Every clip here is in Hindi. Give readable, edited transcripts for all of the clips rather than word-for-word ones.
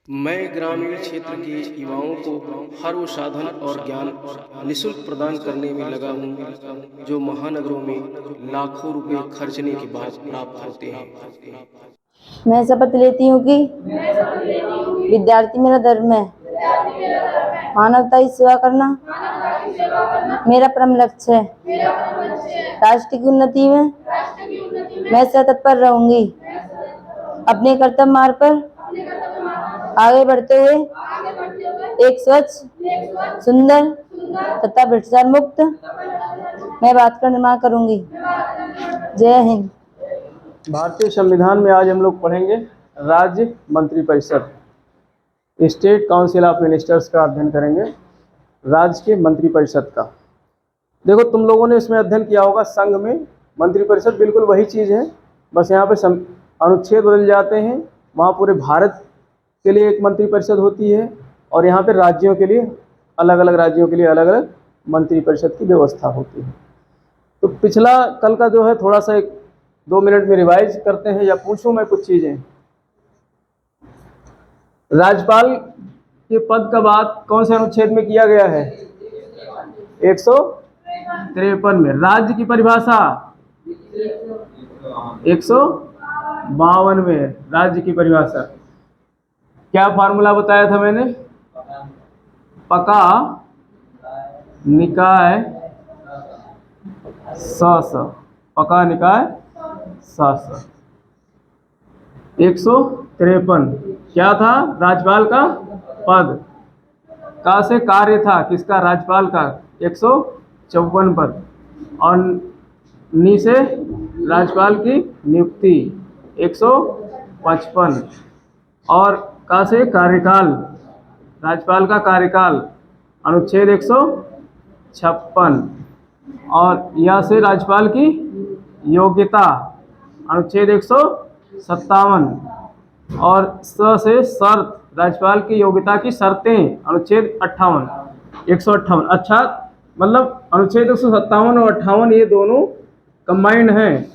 मैं ग्रामीण क्षेत्र के युवाओं को हर वो साधन और ज्ञान निःशुल्क प्रदान करने में लगा हूँ जो महानगरों में लाखों रुपए खर्चने के बाद प्राप्त होते हैं। मैं शपथ लेती हूँ कि विद्यार्थी मेरा धर्म है, मानवता की सेवा करना मेरा परम लक्ष्य है। राष्ट्र की उन्नति में मैं सदा तत्पर रहूंगी। अपने कर्तव्य मार्ग पर आगे बढ़ते हुए एक स्वच्छ, सुंदर तथा भ्रष्टाचार मुक्त मैं भारत का निर्माण करूंगी। जय हिंद। भारतीय संविधान में आज हम लोग पढ़ेंगे राज्य मंत्रिपरिषद, स्टेट काउंसिल ऑफ मिनिस्टर्स का अध्ययन करेंगे, राज्य के मंत्रिपरिषद का। देखो, तुम लोगों ने इसमें अध्ययन किया होगा, संघ में मंत्रिपरिषद बिल्कुल वही चीज़ है, बस यहाँ पे अनुच्छेद बदल जाते हैं। वहाँ पूरे भारत के लिए एक मंत्रिपरिषद होती है और यहाँ पे राज्यों के लिए, अलग अलग राज्यों के लिए अलग अलग मंत्रिपरिषद की व्यवस्था होती है। तो पिछला कल का जो है थोड़ा सा 2 मिनट में रिवाइज करते हैं, या पूछूं मैं कुछ चीज़ें। राज्यपाल के पद का बात कौन से अनुच्छेद में किया गया है? 153 में। राज्य की परिभाषा 152 में। राज्य की परिभाषा क्या फार्मूला बताया था मैंने? पका निकाय स, पका निकाय स। 153 क्या था? राज्यपाल का पद। का से कार्य था किसका? राज्यपाल का। 154 पद। और नी से राज्यपाल की नियुक्ति 155। और का से कार्यकाल, राज्यपाल का कार्यकाल, अनुच्छेद 156। और या से राज्यपाल की योग्यता, अनुच्छेद 157। और स से शर्त, राज्यपाल की योग्यता की शर्तें, अनुच्छेद 158। अच्छा, मतलब अनुच्छेद 157 और 58 ये दोनों कंबाइंड हैं।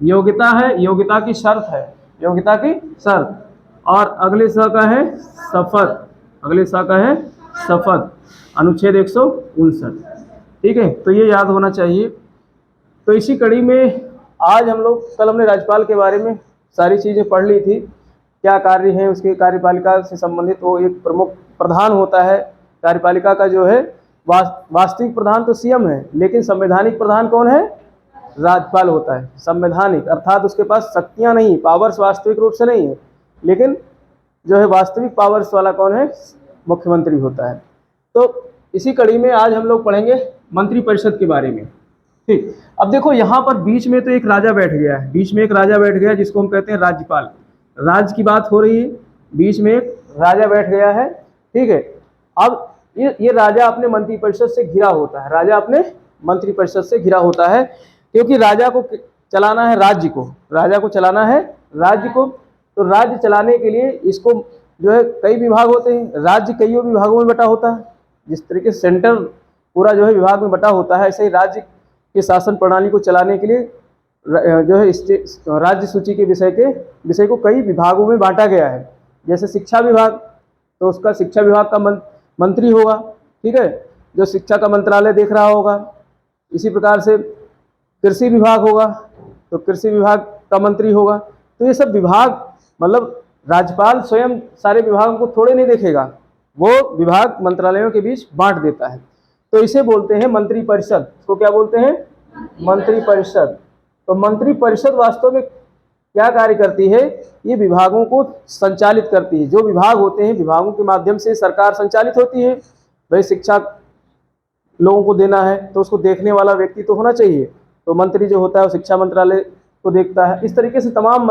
योग्यता है, योग्यता की शर्त है, योग्यता की शर्त। और अगले स का है शपथ, अगले स का है शपथ, अनुच्छेद 159। ठीक है, तो ये याद होना चाहिए। तो इसी कड़ी में आज हम लोग, कल हमने राज्यपाल के बारे में सारी चीज़ें पढ़ ली थी, क्या कार्य है उसके, कार्यपालिका से संबंधित। वो एक प्रमुख प्रधान होता है कार्यपालिका का, जो है वास्तविक प्रधान तो सीएम है, लेकिन संवैधानिक प्रधान कौन है? राज्यपाल होता है। संवैधानिक अर्थात उसके पास शक्तियां नहीं, पावर्स वास्तविक रूप से नहीं है, लेकिन जो है वास्तविक पावर्स वाला कौन है? मुख्यमंत्री होता है। तो इसी कड़ी में आज हम लोग पढ़ेंगे मंत्रिपरिषद के बारे में। ठीक, अब देखो यहाँ पर बीच में तो एक राजा बैठ गया है, बीच में एक राजा बैठ गया जिसको हम कहते हैं राज्यपाल। राज्य की बात हो रही है, बीच में एक राजा बैठ गया है। ठीक है, अब ये राजा अपने मंत्रिपरिषद से घिरा होता है, राजा अपने मंत्रिपरिषद से घिरा होता है, क्योंकि राजा को चलाना है राज्य को, राजा को चलाना है राज्य को। तो राज्य चलाने के लिए इसको जो है कई विभाग होते हैं, राज्य कईयों विभागों में बटा होता है। जिस तरीके से सेंटर पूरा जो है विभाग में बटा होता है, ऐसे ही राज्य के शासन प्रणाली को चलाने के लिए जो है राज्य सूची के विषय को कई विभागों में बांटा गया है। जैसे शिक्षा विभाग, तो उसका शिक्षा विभाग का मंत्री होगा, ठीक है, जो शिक्षा का मंत्रालय देख रहा होगा। इसी प्रकार से कृषि विभाग होगा, तो कृषि विभाग का मंत्री होगा। तो ये सब विभाग, मतलब राज्यपाल स्वयं सारे विभागों को थोड़े नहीं देखेगा, वो विभाग मंत्रालयों के बीच बांट देता है। तो इसे बोलते हैं मंत्रिपरिषद। इसको क्या बोलते हैं? मंत्रिपरिषद। तो मंत्रिपरिषद वास्तव में क्या कार्य करती है? ये विभागों को संचालित करती है। जो विभाग होते हैं, विभागों के माध्यम से सरकार संचालित होती है। भाई शिक्षा लोगों को देना है तो उसको देखने वाला व्यक्ति तो होना चाहिए, तो मंत्री जो होता है वो शिक्षा मंत्रालय को देखता है। इस तरीके से तमाम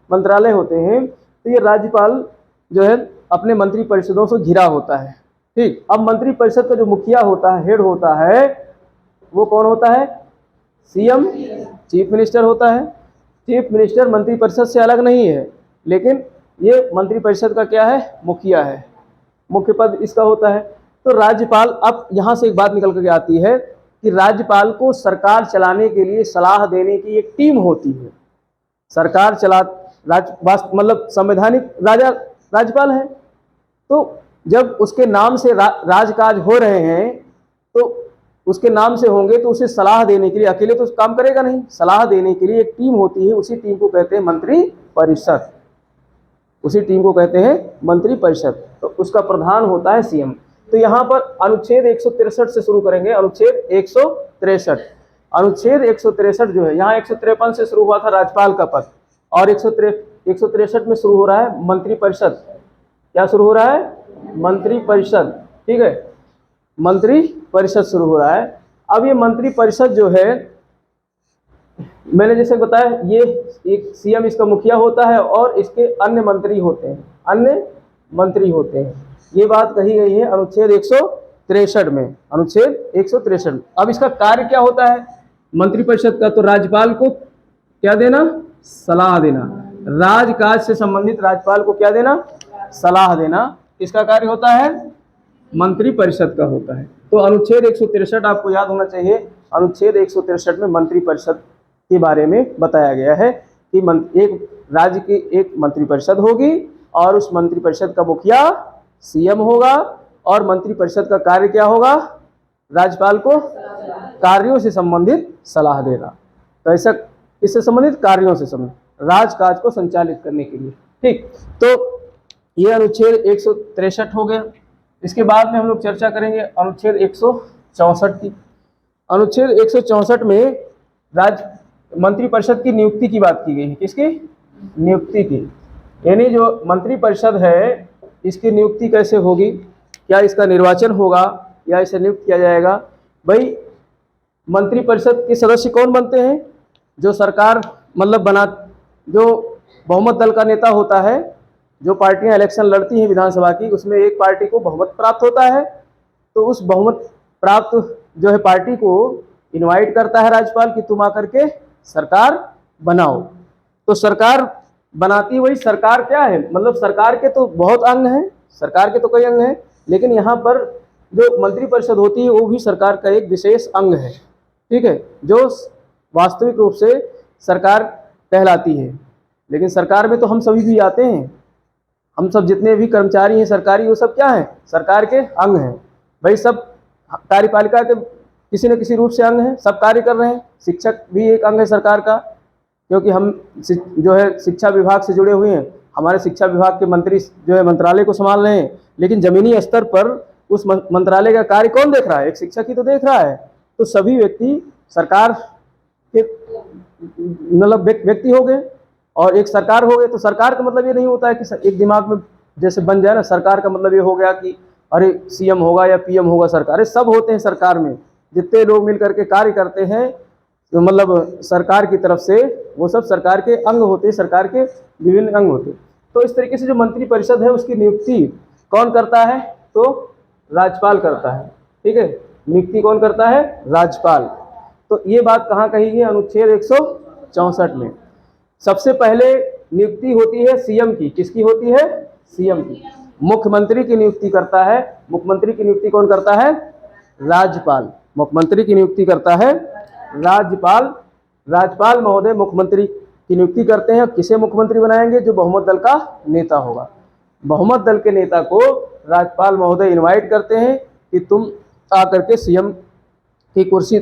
मंत्रालय होते हैं। तो ये राज्यपाल जो है अपने मंत्रिपरिषदों से घिरा होता है। ठीक, अब मंत्रिपरिषद का जो मुखिया होता है, हेड होता है, वो कौन होता है? सीएम, चीफ मिनिस्टर होता है। चीफ मिनिस्टर मंत्रिपरिषद से अलग नहीं है, लेकिन ये मंत्रिपरिषद का क्या है? मुखिया है, मुख्य पद इसका होता है। तो राज्यपाल, अब यहाँ से एक बात निकल कर आती है कि राज्यपाल को सरकार चलाने के लिए सलाह देने की एक टीम होती है। सरकार मतलब संवैधानिक राजा राज्यपाल है, तो जब उसके नाम से राजकाज हो रहे हैं तो उसके नाम से होंगे तो उसे सलाह देने के लिए, अकेले तो काम करेगा नहीं, सलाह देने के लिए एक टीम होती है, उसी टीम को कहते हैं मंत्री परिषद। उसी टीम को कहते हैं मंत्री परिषद। तो उसका प्रधान होता है सीएम। तो यहाँ पर अनुच्छेद 163 से शुरू करेंगे। अनुच्छेद 163, अनुच्छेद 163 जो है, यहाँ 153 से शुरू हुआ था राज्यपाल का पद, और 163 में शुरू हो रहा है मंत्री परिषद। क्या शुरू हो रहा है? मंत्री परिषद। ठीक है, मंत्री परिषद शुरू हो रहा है। अब ये मंत्री परिषद जो है, मैंने जैसे बताया, ये एक सीएम इसका मुखिया होता है और इसके अन्य मंत्री होते हैं, अन्य मंत्री होते हैं। ये बात कही गई है अनुच्छेद 163 में, अनुच्छेद 163। अब इसका कार्य क्या होता है मंत्री परिषद का? तो राज्यपाल को क्या देना? सलाह देना। राजकाज से संबंधित राज्यपाल को क्या देना? सलाह देना। किसका कार्य होता है? मंत्री परिषद का होता है। तो अनुच्छेद 163 आपको याद होना चाहिए। अनुच्छेद 163 में मंत्री परिषद के बारे में बताया गया है कि एक राज्य की एक मंत्री परिषद होगी और उस मंत्री परिषद का मुखिया सीएम होगा, और मंत्री परिषद का कार्य क्या होगा? राज्यपाल को कार्यों से संबंधित सलाह देना। तो ऐसा इससे संबंधित कार्यों से संबंधित राजकाज को संचालित करने के लिए। ठीक, तो ये अनुच्छेद 163 हो गया। इसके बाद में हम लोग चर्चा करेंगे अनुच्छेद 164 की। अनुच्छेद 164 में मंत्री परिषद की नियुक्ति की बात की गई है। किसकी? नियुक्ति की। यानी जो मंत्री परिषद है इसकी नियुक्ति कैसे होगी? क्या इसका निर्वाचन होगा या इसे नियुक्त किया जाएगा? भाई, मंत्री परिषद के सदस्य कौन बनते हैं? जो सरकार जो बहुमत दल का नेता होता है। जो पार्टियां इलेक्शन लड़ती हैं विधानसभा की, उसमें एक पार्टी को बहुमत प्राप्त होता है, तो उस बहुमत प्राप्त जो है पार्टी को इनवाइट करता है राज्यपाल कि तुम आकर के सरकार बनाओ। तो सरकार बनाती वही सरकार क्या है? सरकार के तो बहुत अंग हैं, सरकार के तो कई अंग हैं, लेकिन यहाँ पर जो मंत्री परिषद होती है वो भी सरकार का एक विशेष अंग है। ठीक है, जो वास्तविक रूप से सरकार कहलाती है। लेकिन सरकार में तो हम सभी भी आते हैं, हम सब जितने भी कर्मचारी हैं सरकारी, वो सब क्या हैं? सरकार के अंग हैं। भाई, सब कार्यपालिका के किसी न किसी रूप से अंग हैं, सब कार्य कर रहे हैं। शिक्षक भी एक अंग है सरकार का, क्योंकि हम जो है शिक्षा विभाग से जुड़े हुए हैं। हमारे शिक्षा विभाग के मंत्री जो है मंत्रालय को संभाल रहे हैं, लेकिन जमीनी स्तर पर उस मंत्रालय का कार्य कौन देख रहा है? एक शिक्षक ही तो देख रहा है। तो सभी व्यक्ति सरकार के व्यक्ति हो गए और एक सरकार हो गए। तो सरकार का मतलब ये नहीं होता है कि एक दिमाग में जैसे बन जाए ना, सरकार का मतलब ये हो गया कि अरे सीएम होगा या पीएम होगा सरकार। सब होते हैं सरकार में, जितने लोग मिल करके कार्य करते हैं तो सरकार की तरफ से, वो सब सरकार के अंग होते हैं, सरकार के विभिन्न अंग होते हैं। तो इस तरीके से जो मंत्री परिषद है उसकी नियुक्ति कौन करता है? तो राज्यपाल करता है। ठीक है, नियुक्ति कौन करता है? राज्यपाल। तो ये बात कहाँ कही गई? अनुच्छेद 164 में। सबसे पहले नियुक्ति होती है सीएम की। किसकी होती है? सीएम की। मुख्यमंत्री की नियुक्ति करता है। मुख्यमंत्री की नियुक्ति कौन करता है? राज्यपाल। मुख्यमंत्री की नियुक्ति करता है राज्यपाल। राज्यपाल महोदय मुख्यमंत्री की नियुक्ति करते हैं। किसे मुख्यमंत्री बनाएंगे? जो बहुमत दल का नेता होगा। बहुमत दल के नेता को राज्यपाल महोदय इनवाइट करते हैं कि तुम आकर के सीएम की कुर्सी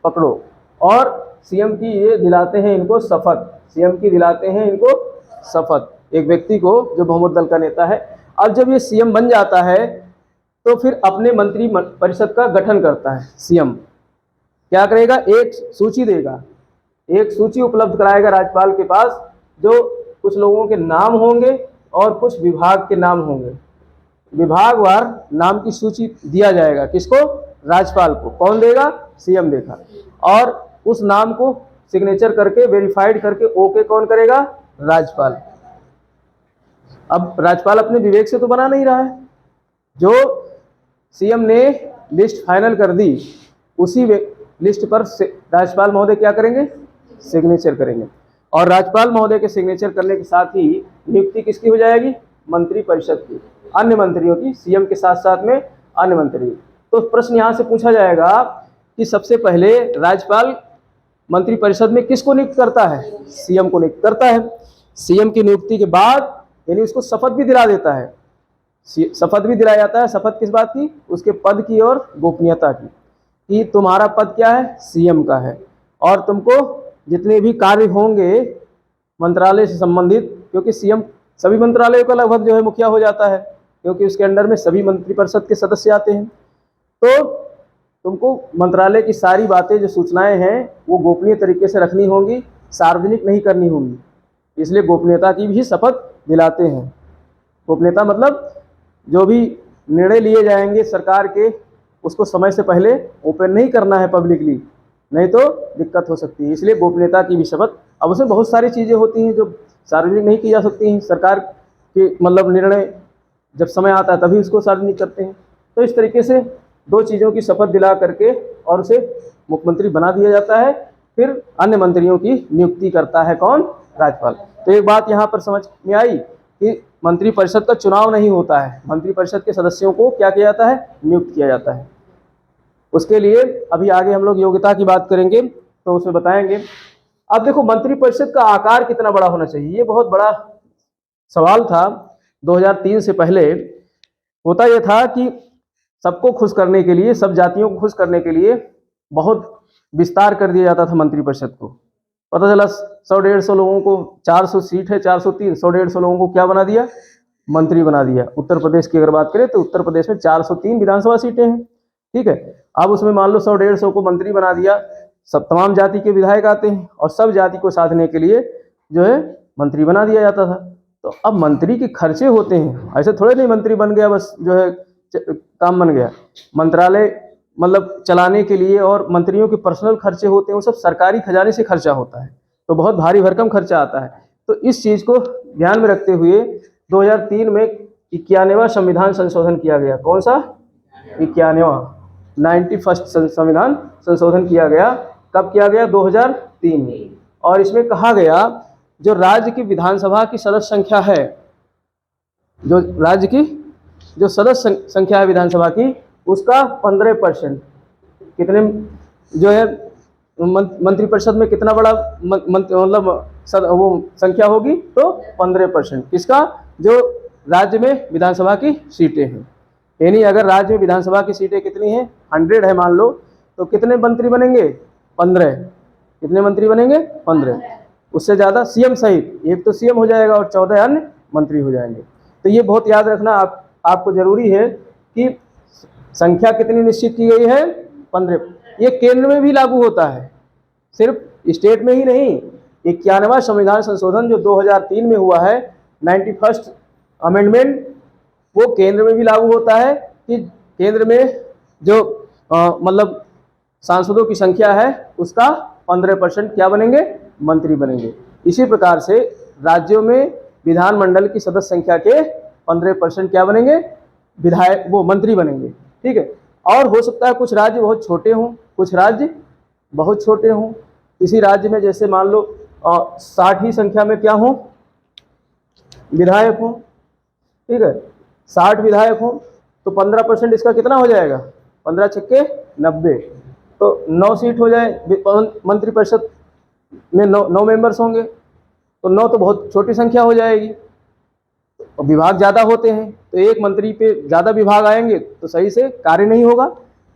पकड़ो, और सीएम की ये दिलाते हैं इनको शपथ। सीएम की दिलाते हैं इनको शपथ, एक व्यक्ति को जो बहुमत दल का नेता है। अब जब ये सीएम बन जाता है तो फिर अपने मंत्री परिषद का गठन करता है। सीएम क्या करेगा? एक सूची देगा, एक सूची उपलब्ध कराएगा राज्यपाल के पास, जो कुछ लोगों के नाम होंगे और कुछ विभाग के नाम होंगे। विभागवार नाम की सूची दिया जाएगा। किसको? राज्यपाल को। कौन देगा? सीएम देगा। और उस नाम को सिग्नेचर करके वेरीफाइड करके ओके कौन करेगा? राज्यपाल। अब राज्यपाल अपने विवेक से तो बना नहीं रहा है। जो सीएम ने लिस्ट फाइनल कर दी, उसी लिस्ट पर राज्यपाल महोदय क्या करेंगे? सिग्नेचर करेंगे। और राज्यपाल महोदय के सिग्नेचर करने के साथ ही नियुक्ति किसकी हो जाएगी? मंत्री परिषद की, अन्य मंत्रियों की, सीएम के साथ साथ में अन्य मंत्री। तो प्रश्न यहाँ से पूछा जाएगा कि सबसे पहले राज्यपाल मंत्री परिषद में किसको नियुक्त करता है? सीएम को नियुक्त करता है। सीएम की नियुक्ति के बाद यानी उसको शपथ भी दिला देता है। शपथ भी दिलाया जाता है। शपथ किस बात की? उसके पद की और गोपनीयता की, कि तुम्हारा पद क्या है? सीएम का है, और तुमको जितने भी कार्य होंगे मंत्रालय से संबंधित, क्योंकि सीएम सभी मंत्रालयों का लगभग जो है मुखिया हो जाता है, क्योंकि उसके अंडर में सभी मंत्रिपरिषद के सदस्य आते हैं। तो तुमको मंत्रालय की सारी बातें, जो सूचनाएं हैं, वो गोपनीय तरीके से रखनी होंगी, सार्वजनिक नहीं करनी होंगी। इसलिए गोपनीयता की भी शपथ दिलाते हैं। गोपनीयता मतलब जो भी निर्णय लिए जाएंगे सरकार के, उसको समय से पहले ओपन नहीं करना है पब्लिकली, नहीं तो दिक्कत हो सकती है। इसलिए गोपनीयता की भी शपथ। अब उसमें बहुत सारी चीज़ें होती हैं जो सार्वजनिक नहीं की जा सकती हैं। सरकार के मतलब निर्णय जब समय आता है तभी उसको सार्वजनिक करते हैं। तो इस तरीके से दो चीज़ों की शपथ दिला करके और उसे मुख्यमंत्री बना दिया जाता है। फिर अन्य मंत्रियों की नियुक्ति करता है कौन? राज्यपाल। तो एक बात यहाँ पर समझ में आई कि मंत्रिपरिषद का चुनाव नहीं होता है, मंत्रिपरिषद के सदस्यों को क्या किया जाता है? नियुक्त किया जाता है। उसके लिए अभी आगे हम लोग योग्यता की बात करेंगे तो उसमें बताएंगे। अब देखो, मंत्रिपरिषद का आकार कितना बड़ा होना चाहिए, ये बहुत बड़ा सवाल था। 2003 से पहले होता यह था कि सबको खुश करने के लिए, सब जातियों को खुश करने के लिए बहुत विस्तार कर दिया जाता था मंत्रिपरिषद को। पता चला 100-150 लोगों को, 400 सीट है, 403, 100-150 लोगों को क्या बना दिया? मंत्री बना दिया। उत्तर प्रदेश की अगर बात करें तो उत्तर प्रदेश में 403 विधानसभा सीटें हैं, ठीक है। अब उसमें मान लो 100-150 को मंत्री बना दिया। सब तमाम जाति के विधायक आते हैं और सब जाति को साधने के लिए जो है मंत्री बना दिया जाता था। तो अब मंत्री के खर्चे होते हैं, ऐसे थोड़े नहीं मंत्री बन गया बस जो है काम बन गया। मंत्रालय मतलब चलाने के लिए और मंत्रियों के पर्सनल खर्चे होते हैं, वो सब सरकारी खजाने से खर्चा होता है, तो बहुत भारी भरकम खर्चा आता है। तो इस चीज़ को ध्यान में रखते हुए 2003 में 91वां संविधान संशोधन किया गया। कौन सा? 91वां 91st संविधान संशोधन किया गया। कब किया गया? 2003 में। और इसमें कहा गया जो राज्य की विधानसभा की सदस्य संख्या है, जो राज्य की जो सदस्य संख्या है विधानसभा की, उसका 15%। कितने जो है मंत्रिपरिषद में कितना बड़ा मतलब वो संख्या होगी? तो 15%। किसका? जो राज्य में विधानसभा की सीटें हैं। यानी अगर राज्य में विधानसभा की सीटें कितनी हैं? 100 है मान लो, तो कितने मंत्री बनेंगे? 15। कितने मंत्री बनेंगे? 15। उससे ज़्यादा सीएम सहित, एक तो सीएम हो जाएगा और 14 अन्य मंत्री हो जाएंगे। तो ये बहुत याद रखना आपको जरूरी है कि संख्या कितनी निश्चित की गई है? 15। ये केंद्र में भी लागू होता है, सिर्फ स्टेट में ही नहीं। 91वां संविधान संशोधन जो 2003 में हुआ है, 91st अमेंडमेंट, वो केंद्र में भी लागू होता है कि केंद्र में जो मतलब सांसदों की संख्या है उसका 15% क्या बनेंगे? मंत्री बनेंगे। इसी प्रकार से राज्यों में विधानमंडल की सदस्य संख्या के 15% क्या बनेंगे? विधायक, वो मंत्री बनेंगे, ठीक है। और हो सकता है कुछ राज्य बहुत छोटे हों, कुछ राज्य बहुत छोटे हों। इसी राज्य में जैसे मान लो 60 ही संख्या में क्या हों? विधायक हों, ठीक है। 60 विधायक हों तो 15% इसका कितना हो जाएगा? 15 छक्के 90, तो 9 सीट हो जाए। मंत्रिपरिषद में 9 मेंबर्स होंगे, तो 9 तो बहुत छोटी संख्या हो जाएगी। तो विभाग ज़्यादा होते हैं तो एक मंत्री पे ज़्यादा विभाग आएंगे तो सही से कार्य नहीं होगा।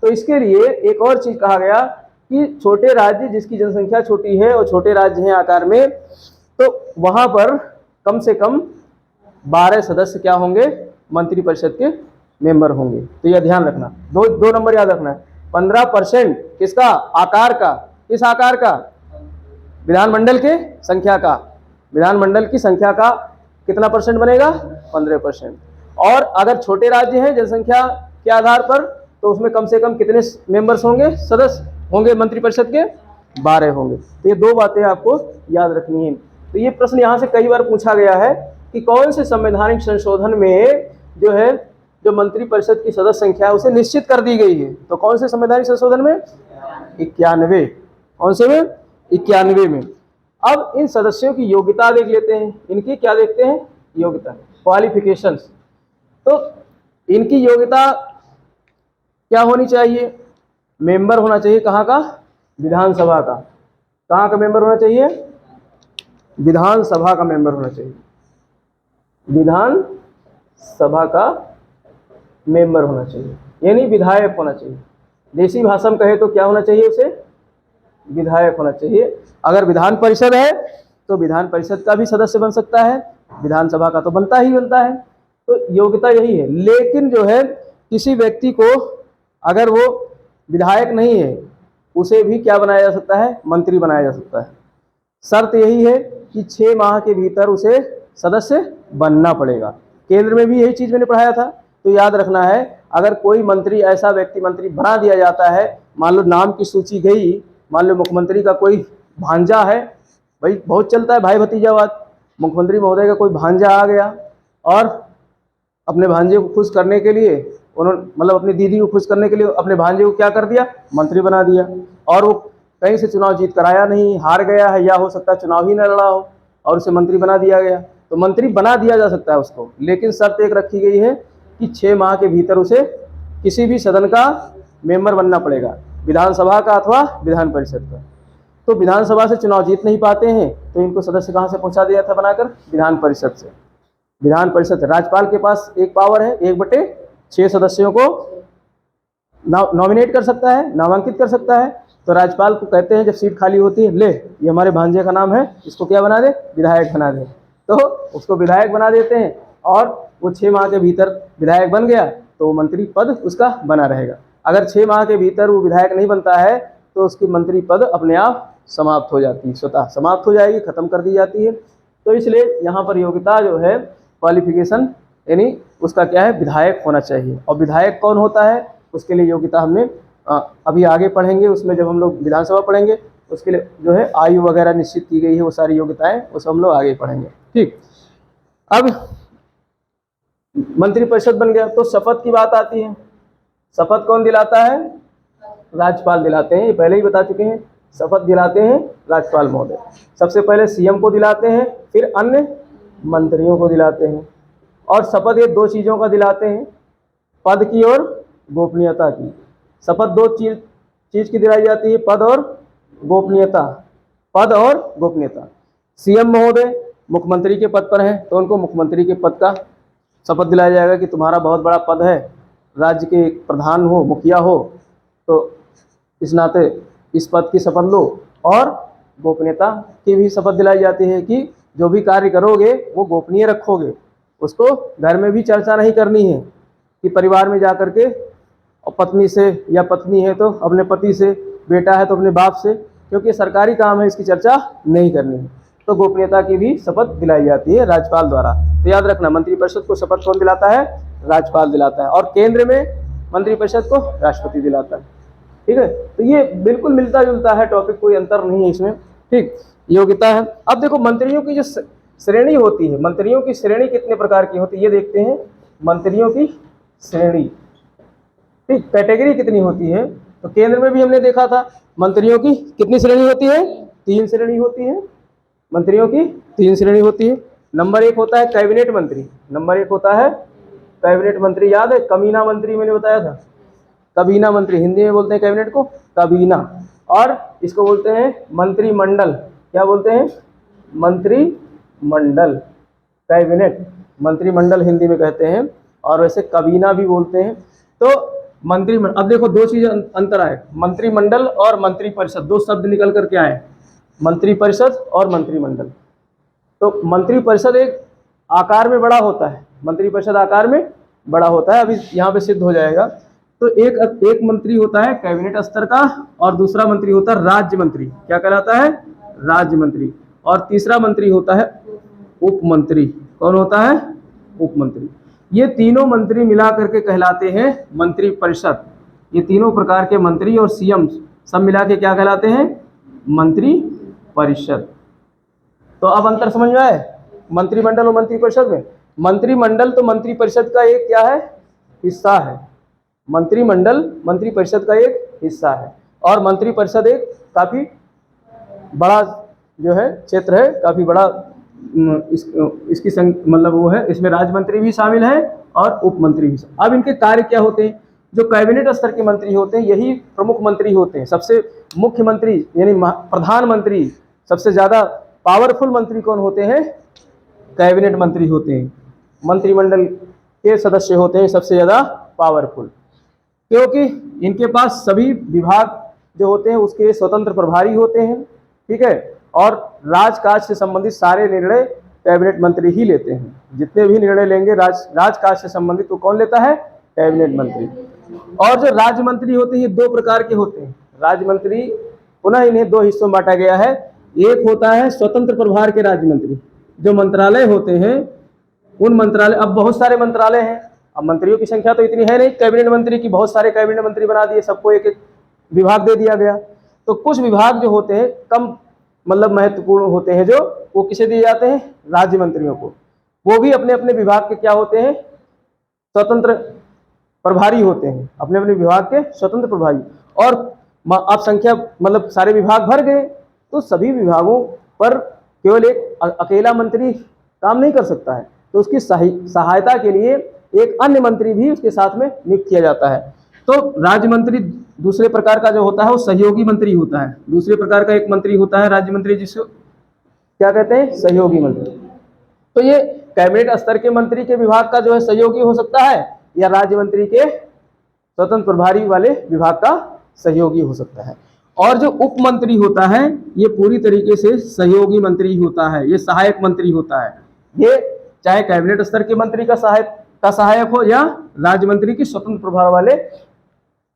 तो इसके लिए एक और चीज़ कहा गया कि छोटे राज्य जिसकी जनसंख्या छोटी है और छोटे राज्य हैं आकार में, तो वहाँ पर कम से कम 12 सदस्य क्या होंगे? मंत्रिपरिषद के मेंबर होंगे। तो यह ध्यान रखना, दो नंबर याद रखना है। 15% किसका? आकार का। किस आकार का? विधानमंडल के संख्या का। विधानमंडल की संख्या का कितना परसेंट बनेगा? 15%। और अगर छोटे राज्य हैं जनसंख्या के आधार पर, तो उसमें कम से कम कितने मेंबर्स होंगे? सदस्य होंगे मंत्रिपरिषद के? 12 होंगे। तो ये दो बातें आपको याद रखनी है। तो ये प्रश्न यहाँ से कई बार पूछा गया है कि कौन से संवैधानिक संशोधन में जो है जो मंत्रिपरिषद की सदस्य संख्या है उसे निश्चित कर दी गई है। तो कौन से संवैधानिक संशोधन में? 91। कौन से में? 91 में। अब इन सदस्यों की योग्यता देख लेते हैं। इनकी क्या देखते हैं? योग्यता, क्वालिफिकेशंस। तो इनकी योग्यता क्या होनी चाहिए? मेंबर होना चाहिए कहाँ का? विधानसभा का। कहाँ का मेंबर होना चाहिए? विधानसभा का मेंबर होना चाहिए। विधानसभा का मेंबर होना चाहिए, यानी विधायक होना चाहिए। देसी भाषा में कहे तो क्या होना चाहिए उसे? विधायक होना चाहिए। अगर विधान परिषद है तो विधान परिषद का भी सदस्य बन सकता है, विधानसभा का तो बनता ही बनता है। तो योग्यता यही है। लेकिन जो है किसी व्यक्ति को अगर वो विधायक नहीं है, उसे भी क्या बनाया जा सकता है? मंत्री बनाया जा सकता है। शर्त यही है कि 6 माह के भीतर उसे सदस्य बनना पड़ेगा। केंद्र में भी यही चीज़ मैंने पढ़ाया था। तो याद रखना है, अगर कोई मंत्री, ऐसा व्यक्ति मंत्री बना दिया जाता है, मान लो नाम की सूची गई, मान लो मुख्यमंत्री का कोई भांजा है, भाई बहुत चलता है भाई भतीजावाद, मुख्यमंत्री महोदय का कोई भांजा आ गया और अपने भांजे को खुश करने के लिए उन्होंने, मतलब अपनी दीदी को खुश करने के लिए अपने भांजे को क्या कर दिया? मंत्री बना दिया। और वो कहीं से चुनाव जीत कर आया नहीं, हार गया है, या हो सकता है चुनाव ही न लड़ा हो और उसे मंत्री बना दिया गया। तो मंत्री बना दिया जा सकता है उसको, लेकिन शर्त एक रखी गई है कि 6 माह के भीतर उसे किसी भी सदन का मेंबर बनना पड़ेगा, विधानसभा का अथवा विधान परिषद का। तो विधानसभा से चुनाव जीत नहीं पाते हैं तो इनको सदस्य कहाँ से पहुँचा दिया था बनाकर? विधान परिषद से। विधान परिषद, राज्यपाल के पास एक पावर है, 1/6 सदस्यों को नॉमिनेट कर सकता है, नामांकित कर सकता है। तो राज्यपाल को कहते हैं जब सीट खाली होती है, ले ये हमारे भांजे का नाम है, इसको क्या बना दे? विधायक बना दे। तो उसको विधायक बना देते हैं और वो 6 माह के भीतर विधायक बन गया तो वो मंत्री पद उसका बना रहेगा। अगर 6 माह के भीतर वो विधायक नहीं बनता है तो उसकी मंत्री पद अपने आप समाप्त हो जाती है, स्वतः समाप्त हो जाएगी, खत्म कर दी जाती है। तो इसलिए यहाँ पर योग्यता जो है, क्वालिफिकेशन, यानी उसका क्या है? विधायक होना चाहिए। और विधायक कौन होता है, उसके लिए योग्यता हमने अभी आगे पढ़ेंगे, उसमें जब हम लोग विधानसभा पढ़ेंगे उसके लिए जो है आयु वगैरह निश्चित की गई है, वो सारी योग्यताएं उस हम लोग आगे पढ़ेंगे। ठीक, अब मंत्रिपरिषद बन गया तो शपथ की बात आती है। शपथ कौन दिलाता है? राज्यपाल दिलाते हैं, ये पहले ही बता चुके हैं। शपथ दिलाते हैं राज्यपाल महोदय। सबसे पहले सीएम को दिलाते हैं, फिर अन्य मंत्रियों को दिलाते हैं। और शपथ ये 2 चीज़ों का दिलाते हैं, पद की और गोपनीयता की। शपथ 2 चीज़ की दिलाई जाती है, पद और गोपनीयता। पद और गोपनीयता। सीएम महोदय मुख्यमंत्री के पद पर हैं तो उनको मुख्यमंत्री के पद का शपथ दिलाया जाएगा कि तुम्हारा बहुत बड़ा पद है, राज्य के प्रधान हो, मुखिया हो, तो इस नाते इस पद की शपथ लो। और गोपनीयता की भी शपथ दिलाई जाती है कि जो भी कार्य करोगे वो गोपनीय रखोगे, उसको घर में भी चर्चा नहीं करनी है कि परिवार में जा कर के पत्नी से, या पत्नी है तो अपने पति से, बेटा है तो अपने बाप से, क्योंकि सरकारी काम है, इसकी चर्चा नहीं करनी है। तो गोपनीयता की भी शपथ दिलाई जाती है राज्यपाल द्वारा। तो याद रखना, मंत्रिपरिषद को शपथ कौन दिलाता है? राज्यपाल दिलाता है। और केंद्र में मंत्रिपरिषद को राष्ट्रपति दिलाता है। ठीक है, तो ये बिल्कुल मिलता जुलता है टॉपिक, कोई अंतर नहीं है इसमें। ठीक, योग्यता है। अब देखो मंत्रियों की जो श्रेणी होती है, मंत्रियों की श्रेणी कितने प्रकार की होती है ये देखते हैं। मंत्रियों की श्रेणी, ठीक, कैटेगरी कितनी होती है? तो केंद्र में भी हमने देखा था मंत्रियों की कितनी श्रेणी होती है? 3 श्रेणी होती है। मंत्रियों की 3 श्रेणी होती है। नंबर 1 होता है कैबिनेट मंत्री। नंबर 1 होता है कैबिनेट मंत्री। याद है कमीना मंत्री मैंने बताया था, कबीना मंत्री, हिंदी में बोलते हैं कैबिनेट को कबीना। और इसको बोलते हैं मंत्रिमंडल। क्या बोलते हैं? मंत्रिमंडल। कैबिनेट, मंत्रिमंडल हिंदी में कहते हैं, और वैसे कबीना भी बोलते हैं। तो मंत्रिमंडल, अब देखो 2 चीज़ अंतर आए, मंत्रिमंडल और मंत्रिपरिषद, 2 शब्द निकल करके आए, मंत्रिपरिषद और मंत्रिमंडल। तो मंत्रिपरिषद एक आकार में बड़ा होता है, मंत्रिपरिषद आकार में बड़ा होता है, अभी यहाँ पे सिद्ध हो जाएगा। तो एक मंत्री होता है कैबिनेट स्तर का, और दूसरा मंत्री होता है राज्य मंत्री। क्या कहलाता है? राज्य मंत्री। और तीसरा मंत्री होता है उप मंत्री। कौन होता है? उप मंत्री। ये तीनों मंत्री मिला करके कहलाते हैं मंत्रिपरिषद। ये तीनों प्रकार के मंत्री और सीएम सब मिला के क्या कहलाते हैं? मंत्रिपरिषद। तो अब अंतर समझ में आए मंत्रिमंडल और मंत्रिपरिषद में? मंत्रिमंडल तो मंत्रिपरिषद का एक क्या है? हिस्सा है। मंत्रिमंडल मंत्रिपरिषद का एक हिस्सा है, और मंत्रिपरिषद एक काफ़ी बड़ा जो है क्षेत्र है, काफ़ी बड़ा इसकी मतलब वो है, इसमें राज्य मंत्री भी शामिल है और उप मंत्री भी। अब इनके कार्य क्या होते हैं? जो कैबिनेट स्तर के मंत्री होते हैं यही प्रमुख मंत्री होते हैं। सबसे मुख्य मंत्री यानी प्रधानमंत्री, सबसे ज़्यादा पावरफुल मंत्री कौन होते हैं? कैबिनेट मंत्री होते हैं। मंत्रिमंडल के सदस्य होते हैं सबसे ज़्यादा पावरफुल, क्योंकि इनके पास सभी विभाग जो होते हैं उसके स्वतंत्र प्रभारी होते हैं, ठीक है। और राजकाज से संबंधित सारे निर्णय कैबिनेट मंत्री ही लेते हैं। जितने भी निर्णय लेंगे राजकाज से संबंधित, तो कौन लेता है? कैबिनेट मंत्री। और जो राज्य मंत्री होते हैं, ये दो प्रकार के होते हैं। राज्य मंत्री पुनः इन्हें दो हिस्सों में बांटा गया है। एक होता है स्वतंत्र प्रभार के राज्य मंत्री, जो मंत्रालय होते हैं उन मंत्रालय, अब बहुत सारे मंत्रालय हैं, अब मंत्रियों की संख्या तो इतनी है नहीं कैबिनेट मंत्री की, बहुत सारे कैबिनेट मंत्री बना दिए, सबको एक एक विभाग दे दिया गया। तो कुछ विभाग जो होते हैं कम मतलब महत्वपूर्ण होते हैं, जो वो किसे दिए जाते हैं? राज्य मंत्रियों को। वो भी अपने अपने विभाग के क्या होते हैं? स्वतंत्र प्रभारी होते हैं, अपने अपने विभाग के स्वतंत्र प्रभारी। और अब संख्या मतलब सारे विभाग भर गए, तो सभी विभागों पर केवल एक अकेला मंत्री काम नहीं कर सकता है, तो उसकी सहायता के लिए एक अन्य मंत्री भी उसके साथ में नियुक्त किया जाता है। तो राज्य मंत्री दूसरे प्रकार का जो होता है वो सहयोगी मंत्री होता है। दूसरे प्रकार का एक मंत्री होता है राज्य मंत्री, जिसको क्या कहते हैं? सहयोगी मंत्री। तो ये कैबिनेट स्तर के मंत्री के विभाग का जो है सहयोगी हो सकता है, या राज्य मंत्री के स्वतंत्र प्रभारी वाले विभाग का सहयोगी हो सकता है। और जो उप मंत्री होता है ये पूरी तरीके से सहयोगी मंत्री होता है, ये सहायक मंत्री होता है। ये चाहे कैबिनेट स्तर के मंत्री का सहायक हो या राज्य मंत्री की स्वतंत्र प्रभार वाले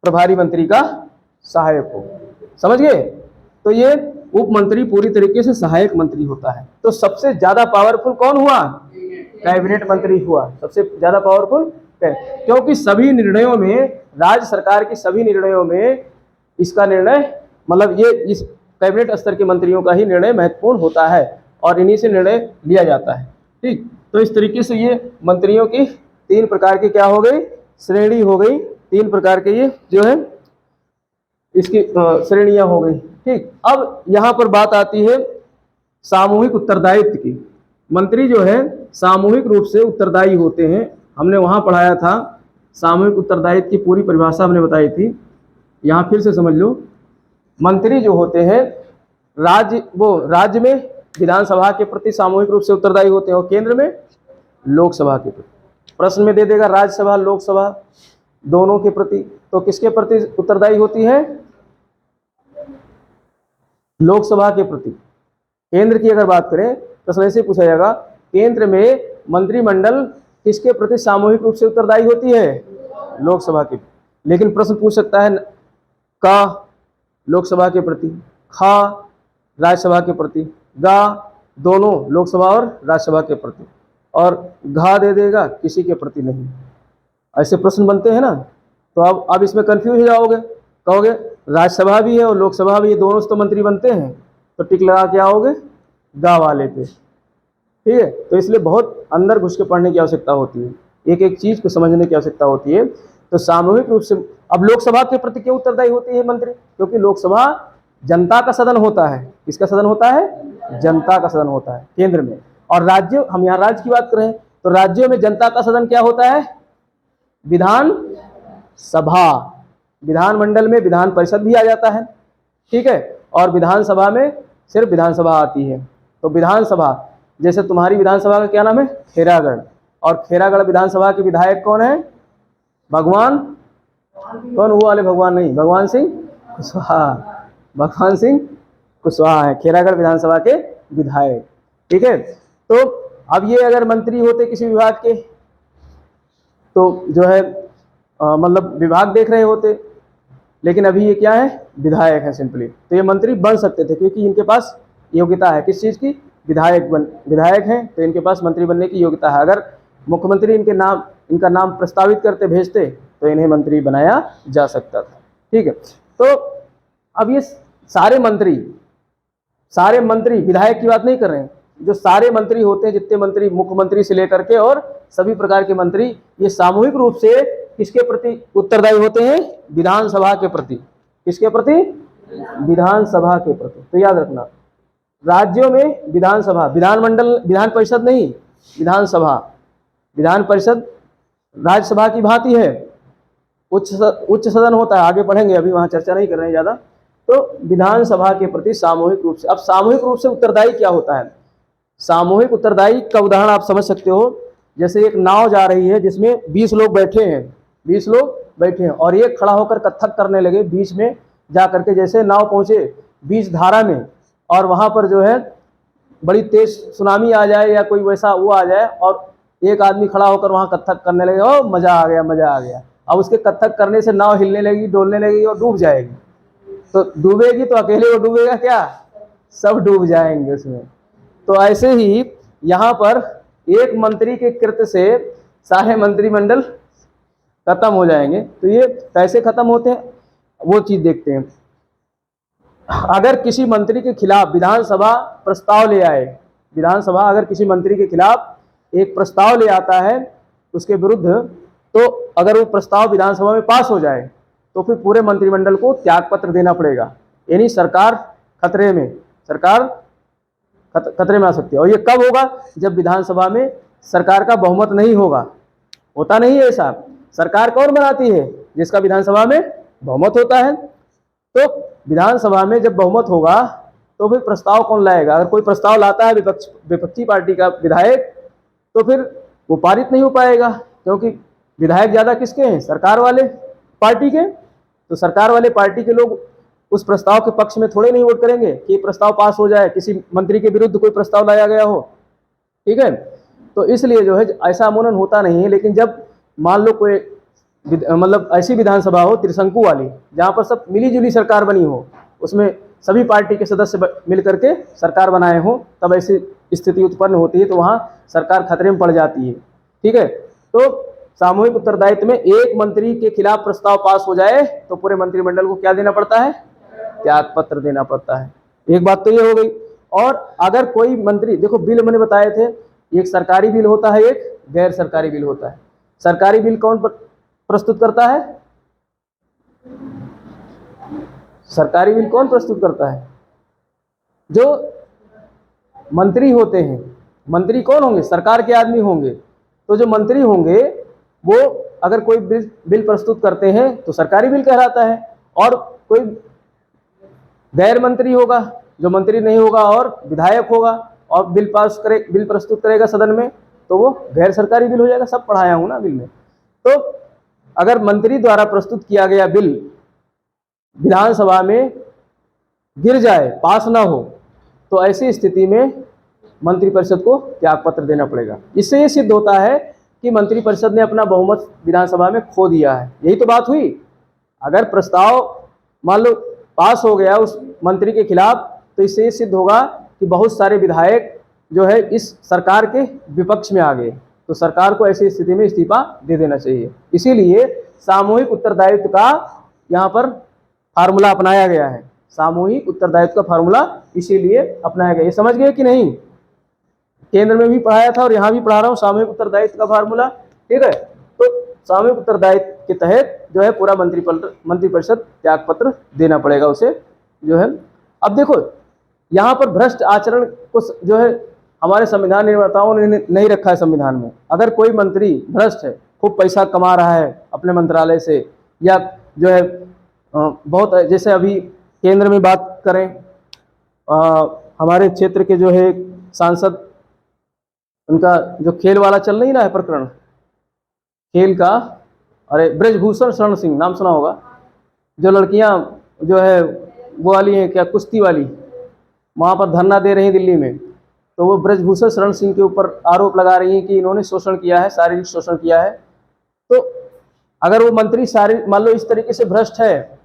प्रभारी मंत्री का सहायक हो। समझ गए? तो ये उप मंत्री पूरी तरीके से सहायक मंत्री होता है। तो सबसे ज्यादा पावरफुल कौन हुआ? कैबिनेट मंत्री हुआ सबसे ज्यादा पावरफुल, क्योंकि सभी निर्णयों में, राज्य सरकार के सभी निर्णयों में इसका निर्णय मतलब ये इस कैबिनेट स्तर के मंत्रियों का ही निर्णय महत्वपूर्ण होता है और इन्हीं से निर्णय लिया जाता है। ठीक, तो इस तरीके से ये मंत्रियों की तीन प्रकार की क्या हो गई? श्रेणी हो गई। तीन प्रकार के ये जो है इसकी श्रेणियां हो गई। ठीक, अब यहाँ पर बात आती है सामूहिक उत्तरदायित्व की। मंत्री जो है सामूहिक रूप से उत्तरदायी होते हैं। हमने वहाँ पढ़ाया था, सामूहिक उत्तरदायित्व की पूरी परिभाषा हमने बताई थी, यहाँ फिर से समझ लो। मंत्री जो होते हैं राज्य में विधानसभा के प्रति सामूहिक रूप से उत्तरदायी होते हैं और केंद्र में लोकसभा के प्रति। प्रश्न में दे देगा राज्यसभा लोकसभा दोनों के प्रति, तो किसके प्रति उत्तरदायी होती है? लोकसभा के प्रति। केंद्र की अगर बात करें, प्रश्न ऐसे पूछा जाएगा, केंद्र में मंत्रिमंडल किसके प्रति सामूहिक रूप से उत्तरदायी होती है? लोकसभा के। लेकिन प्रश्न पूछ सकता है का लोकसभा के प्रति, खा राज्यसभा के प्रति, गा दोनों लोकसभा और राज्यसभा के प्रति, और घा दे देगा किसी के प्रति नहीं। ऐसे प्रश्न बनते हैं ना, तो अब इसमें कंफ्यूज हो जाओगे, कहोगे राज्यसभा भी है और लोकसभा भी है, दोनों से तो मंत्री बनते हैं, तो टिक लगा के आओगे गा वाले पे। ठीक है, तो इसलिए बहुत अंदर घुस के पढ़ने की आवश्यकता होती है, एक एक चीज को समझने की आवश्यकता होती है। तो सामूहिक रूप से अब लोकसभा के प्रति क्यों उत्तरदायी होती है मंत्री? क्योंकि लोकसभा जनता का सदन होता है। किसका सदन होता है? जनता का सदन होता है केंद्र में। और राज्य, हम यहाँ राज्य की बात करें तो राज्यों में जनता का सदन क्या होता है? विधान सभा। विधानमंडल में विधान परिषद भी आ जाता है, ठीक है, और विधानसभा में सिर्फ विधानसभा आती है। तो विधानसभा, जैसे तुम्हारी विधानसभा का क्या नाम है? खेरागढ़, और खेरागढ़ विधानसभा के विधायक कौन है? भगवान, कौन हुआ वाले भगवान नहीं, भगवान सिंह कुशवाहा। भगवान सिंह कुशवाहा है खेरागढ़ विधानसभा के विधायक। ठीक है, तो अब ये अगर मंत्री होते किसी विभाग के, तो जो है मतलब विभाग देख रहे होते, लेकिन अभी ये क्या है? विधायक है सिंपली। तो ये मंत्री बन सकते थे क्योंकि इनके पास योग्यता है किस चीज़ की? विधायक हैं, तो इनके पास मंत्री बनने की योग्यता है। अगर मुख्यमंत्री इनका नाम प्रस्तावित करते, भेजते, तो इन्हें मंत्री बनाया जा सकता था। ठीक है, तो अब ये सारे मंत्री विधायक की बात नहीं कर रहे हैं, जो सारे मंत्री होते हैं, जितने मंत्री मुख्यमंत्री से लेकर के और सभी प्रकार के मंत्री, ये सामूहिक रूप से किसके प्रति उत्तरदायी होते हैं? विधानसभा के प्रति। किसके प्रति? विधानसभा के प्रति। तो याद रखना, राज्यों में विधानसभा, विधानमंडल, विधान परिषद नहीं, विधानसभा। विधान परिषद राज्यसभा की भांति है, उच्च सदन होता है, आगे पढ़ेंगे, अभी वहाँ चर्चा नहीं कर रहे हैं ज़्यादा। तो विधानसभा के प्रति सामूहिक रूप से, अब सामूहिक रूप से उत्तरदायी क्या होता है? सामूहिक उत्तरदायी का उदाहरण आप समझ सकते हो, जैसे एक नाव जा रही है जिसमें 20 लोग बैठे हैं, 20 लोग बैठे हैं और ये खड़ा होकर कथक करने लगे बीच में जा करके, जैसे नाव पहुंचे बीच धारा में और वहां पर जो है बड़ी तेज सुनामी आ जाए या कोई वैसा वो आ जाए और एक आदमी खड़ा होकर वहां कथक करने लगे, ओ मजा आ गया मजा आ गया। अब उसके कथक करने से नाव हिलने लगेगी, डोलने लगेगी और डूब जाएगी। तो डूबेगी तो अकेले वो डूबेगा क्या, सब डूब जाएंगे उसमें। तो ऐसे ही यहाँ पर एक मंत्री के कृत्य से सारे मंत्रिमंडल खत्म हो जाएंगे। तो ये कैसे खत्म होते हैं वो चीज देखते हैं। अगर किसी मंत्री के खिलाफ विधानसभा प्रस्ताव ले आए, विधानसभा अगर किसी मंत्री के खिलाफ एक प्रस्ताव ले आता है उसके विरुद्ध, तो अगर वो प्रस्ताव विधानसभा में पास हो जाए तो फिर पूरे मंत्रिमंडल को त्याग पत्र देना पड़ेगा। यानी सरकार खतरे में, सरकार खतरे में आ सकती है। और ये कब होगा, जब विधानसभा में सरकार का बहुमत नहीं होगा। होता नहीं है ऐसा। सरकार कौन बनाती है, जिसका विधानसभा में बहुमत होता है। तो विधानसभा में जब बहुमत होगा तो फिर प्रस्ताव कौन लाएगा। अगर कोई प्रस्ताव लाता है विपक्षी पार्टी का विधायक, तो फिर वो पारित नहीं हो पाएगा, क्योंकि विधायक ज्यादा किसके हैं, सरकार वाले पार्टी के। तो सरकार वाले पार्टी के लोग उस प्रस्ताव के पक्ष में थोड़े नहीं वोट करेंगे कि प्रस्ताव पास हो जाए, किसी मंत्री के विरुद्ध कोई प्रस्ताव लाया गया हो। ठीक है, तो इसलिए जो है ऐसा अमूमन होता नहीं है। लेकिन जब मान लो कोई मतलब ऐसी विधानसभा हो त्रिशंकु वाली, जहाँ पर सब मिली जुली सरकार बनी हो, उसमें सभी पार्टी के सदस्य मिल करके सरकार बनाए हो, तब ऐसी स्थिति उत्पन्न होती है, तो वहाँ सरकार खतरे में पड़ जाती है। ठीक है, तो सामूहिक उत्तरदायित्व में एक मंत्री के खिलाफ प्रस्ताव पास हो जाए तो पूरे मंत्रिमंडल को क्या देना पड़ता है, त्याग पत्र देना पड़ता है। एक बात तो ये हो गई। और अगर कोई मंत्री, देखो बिल मैंने बताए थे, एक सरकारी बिल होता है, एक गैर सरकारी बिल होता है। सरकारी बिल कौन प्रस्तुत करता है, सरकारी बिल कौन प्रस्तुत करता है, जो मंत्री होते हैं। मंत्री कौन होंगे, सरकार के आदमी होंगे। तो जो मंत्री होंगे वो अगर कोई बिल प्रस्तुत करते हैं तो सरकारी बिल कहलाता है। और कोई गैर मंत्री होगा, जो मंत्री नहीं होगा और विधायक होगा और बिल प्रस्तुत करेगा सदन में, तो वो गैर सरकारी बिल हो जाएगा। सब पढ़ाया हूं ना बिल में। तो अगर मंत्री द्वारा प्रस्तुत किया गया बिल विधानसभा में गिर जाए, पास ना हो, तो ऐसी स्थिति में मंत्रिपरिषद को त्याग पत्र देना पड़ेगा। इससे ये सिद्ध होता है कि मंत्रिपरिषद ने अपना बहुमत विधानसभा में खो दिया है। यही तो बात हुई। अगर प्रस्ताव मान लो पास हो गया उस मंत्री के खिलाफ, तो इससे ये सिद्ध होगा कि बहुत सारे विधायक जो है इस सरकार के विपक्ष में आ गए। तो सरकार को ऐसी स्थिति में इस्तीफा दे देना चाहिए। इसीलिए सामूहिक उत्तरदायित्व का यहाँ पर फार्मूला अपनाया गया है। सामूहिक उत्तरदायित्व का फार्मूला इसीलिए अपनाया गया। ये समझ गए कि नहीं, केंद्र में भी पढ़ाया था और यहाँ भी पढ़ा रहा हूँ, सामूहिक उत्तरदायित्व का फार्मूला। ठीक है, तो सामूहिक उत्तरदायित्व के तहत जो है पूरा मंत्रिपरिषद त्याग पत्र देना पड़ेगा उसे जो है। अब देखो यहाँ पर भ्रष्ट आचरण को जो है हमारे संविधान निर्माताओं ने नहीं रखा है संविधान में। अगर कोई मंत्री भ्रष्ट है, खूब पैसा कमा रहा है अपने मंत्रालय से, या जो है बहुत, जैसे अभी केंद्र में बात करें, हमारे क्षेत्र के जो है सांसद, उनका जो खेल वाला चल नहीं रहा है प्रकरण खेल का, अरे ब्रजभूषण शरण सिंह नाम सुना होगा, जो लड़कियां जो है वो वाली हैं क्या, कुश्ती वाली, वहाँ पर धरना दे रही हैं दिल्ली में। तो वो ब्रजभूषण शरण सिंह के ऊपर आरोप लगा रही हैं कि इन्होंने शोषण किया है, शारीरिक शोषण किया है। तो अगर वो मंत्री मान लो इस तरीके से भ्रष्ट है,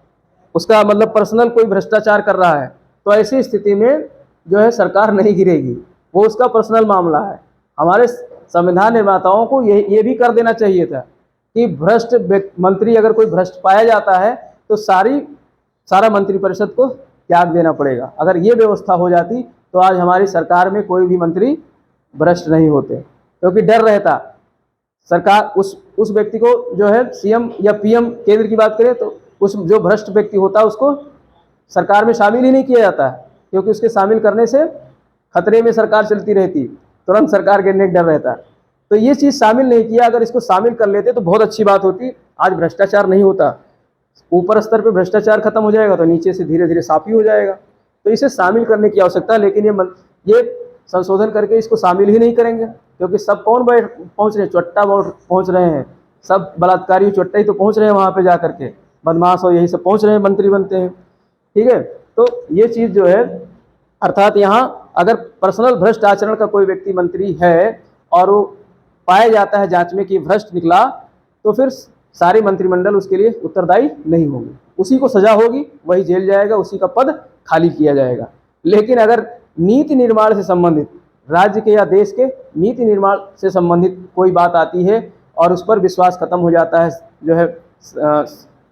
उसका मतलब पर्सनल कोई भ्रष्टाचार कर रहा है, तो ऐसी स्थिति में जो है सरकार नहीं गिरेगी, वो उसका पर्सनल मामला है। हमारे संविधान निर्माताओं को ये भी कर देना चाहिए था कि भ्रष्ट मंत्री अगर कोई भ्रष्ट पाया जाता है तो सारा मंत्रिपरिषद को त्याग देना पड़ेगा। अगर ये व्यवस्था हो जाती तो आज हमारी सरकार में कोई भी मंत्री भ्रष्ट नहीं होते, क्योंकि डर रहता सरकार उस व्यक्ति को जो है सीएम या पीएम केंद्र की बात करें तो उस जो भ्रष्ट व्यक्ति होता है उसको सरकार में शामिल ही नहीं किया जाता है, क्योंकि उसके शामिल करने से खतरे में सरकार चलती रहती, तुरंत सरकार गिरने का डर रहता। तो ये चीज़ शामिल नहीं किया, अगर इसको शामिल कर लेते तो बहुत अच्छी बात होती। आज भ्रष्टाचार नहीं होता, ऊपर स्तर पे भ्रष्टाचार खत्म हो जाएगा तो नीचे से धीरे धीरे साफ ही हो जाएगा। तो इसे शामिल करने की आवश्यकता है, लेकिन ये संशोधन करके इसको शामिल ही नहीं करेंगे, क्योंकि सब कौन पहुँच रहे हैं, चट्टा पहुँच रहे हैं, सब बलात्कारी चोट्टा ही तो पहुंच रहे हैं वहाँ पे जा करके, बदमाश और यही सब पहुंच रहे हैं, मंत्री बनते हैं। ठीक है, तो ये चीज़ जो है, अर्थात यहाँ अगर पर्सनल भ्रष्ट आचरण का कोई व्यक्ति मंत्री है और वो पाया जाता है जांच में कि भ्रष्ट निकला, तो फिर सारे मंत्रिमंडल उसके लिए उत्तरदायी नहीं होंगे, उसी को सजा होगी, वही जेल जाएगा, उसी का पद खाली किया जाएगा। लेकिन अगर नीति निर्माण से संबंधित, राज्य के या देश के नीति निर्माण से संबंधित कोई बात आती है और उस पर विश्वास खत्म हो जाता है जो है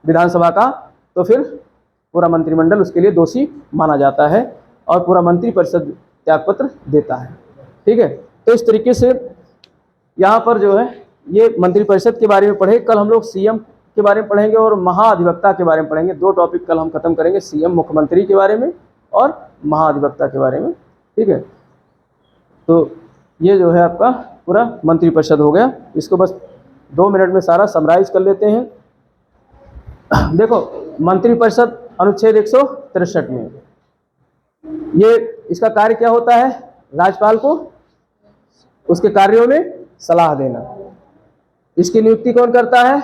विधानसभा का, तो फिर पूरा मंत्रिमंडल उसके लिए दोषी माना जाता है और पूरा मंत्रिपरिषद त्यागपत्र देता है। ठीक है, तो इस तरीके से यहाँ पर जो है ये मंत्रिपरिषद के बारे में पढ़े। कल हम लोग सीएम के बारे में पढ़ेंगे और महाधिवक्ता के बारे में पढ़ेंगे। 2 टॉपिक कल हम खत्म करेंगे, सीएम मुख्यमंत्री के बारे में और महाधिवक्ता के बारे में। ठीक है, तो ये जो है आपका पूरा मंत्रिपरिषद हो गया। इसको बस 2 मिनट में सारा समराइज कर लेते हैं। देखो, मंत्रिपरिषद अनुच्छेद 163 में ये इसका कार्य क्या होता है? राज्यपाल को उसके कार्यों में सलाह देना। इसकी नियुक्ति कौन करता है?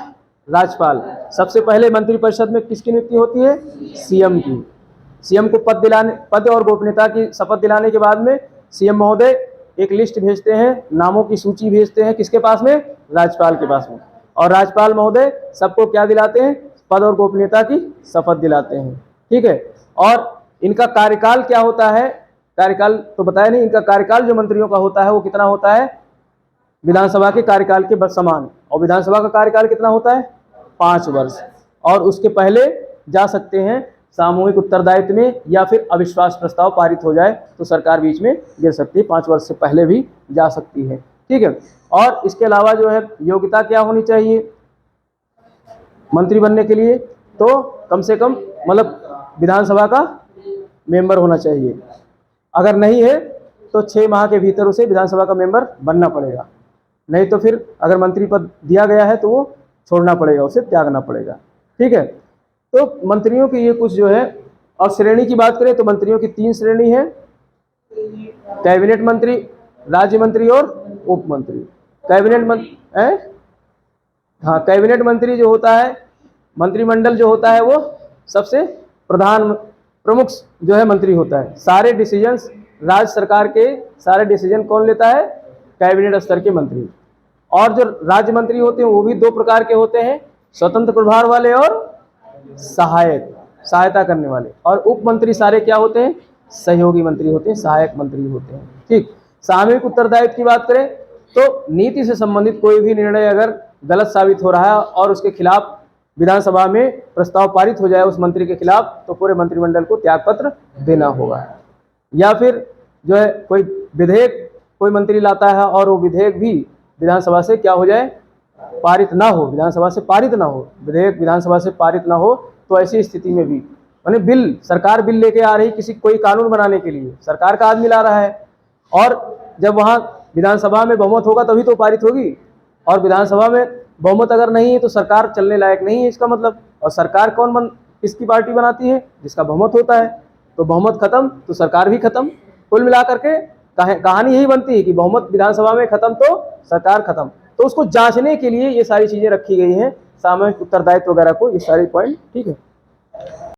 राज्यपाल। सबसे पहले मंत्रिपरिषद में किसकी नियुक्ति होती है? सीएम की। सीएम को पद और गोपनीयता की शपथ दिलाने के बाद में सीएम महोदय एक लिस्ट भेजते हैं, नामों की सूची भेजते हैं, किसके पास में? राज्यपाल के पास में। और राज्यपाल महोदय सबको क्या दिलाते हैं? पद और गोपनीयता की शपथ दिलाते हैं। ठीक है, और इनका कार्यकाल क्या होता है? कार्यकाल तो बताया नहीं। इनका कार्यकाल जो मंत्रियों का होता है वो कितना होता है? विधानसभा के कार्यकाल के समान। और विधानसभा का कार्यकाल कितना होता है? 5 वर्ष। और उसके पहले जा सकते हैं सामूहिक उत्तरदायित्व में, या फिर अविश्वास प्रस्ताव पारित हो जाए तो सरकार बीच में गिर सकती है। 5 वर्ष से पहले भी जा सकती है। ठीक है, और इसके अलावा जो है योग्यता क्या होनी चाहिए मंत्री बनने के लिए? तो कम से कम मतलब विधानसभा का मेंबर होना चाहिए। अगर नहीं है तो 6 माह के भीतर उसे विधानसभा का मेंबर बनना पड़ेगा। नहीं तो फिर अगर मंत्री पद दिया गया है तो वो छोड़ना पड़ेगा, उसे त्यागना पड़ेगा। ठीक है, तो मंत्रियों की ये कुछ जो है। और श्रेणी की बात करें तो मंत्रियों की 3 श्रेणी है: कैबिनेट मंत्री, राज्य मंत्री और उप मंत्री। कैबिनेट मंत्री हाँ, कैबिनेट मंत्री जो होता है, मंत्रिमंडल जो होता है वो सबसे प्रमुख जो है मंत्री होता है। सारे डिसीजंस राज्य सरकार के सारे डिसीजन कौन लेता है? कैबिनेट स्तर के मंत्री। और जो राज्य मंत्री होते हैं वो भी 2 प्रकार के होते हैं, स्वतंत्र प्रभार वाले और सहायता करने वाले। और उप मंत्री सारे क्या होते हैं? सहयोगी मंत्री होते हैं, सहायक मंत्री होते हैं। ठीक, सामूहिक उत्तरदायित्व की बात करें तो नीति से संबंधित कोई भी निर्णय अगर गलत साबित हो रहा है और उसके खिलाफ विधानसभा में प्रस्ताव पारित हो जाए उस मंत्री के खिलाफ, तो पूरे मंत्रिमंडल को त्यागपत्र देना होगा। या फिर जो है कोई विधेयक कोई मंत्री लाता है और वो विधेयक भी विधानसभा से क्या हो जाए? पारित ना हो, विधानसभा से पारित ना हो, विधेयक विधानसभा से पारित ना हो, तो ऐसी स्थिति में भी माने सरकार बिल लेके आ रही किसी कोई कानून बनाने के लिए, सरकार का आदमी ला रहा है, और जब वहाँ विधानसभा में बहुमत होगा तभी तो पारित होगी। और विधानसभा में बहुमत अगर नहीं है तो सरकार चलने लायक नहीं है इसका मतलब। और सरकार किसकी पार्टी बनाती है? जिसका बहुमत होता है। तो बहुमत खत्म तो सरकार भी खत्म। कुल मिला करके कहानी यही बनती है कि बहुमत विधानसभा में खत्म तो सरकार खत्म। तो उसको जांचने के लिए ये सारी चीज़ें रखी गई हैं, सामूहिक उत्तरदायित्व वगैरह को, ये सारे पॉइंट। ठीक है।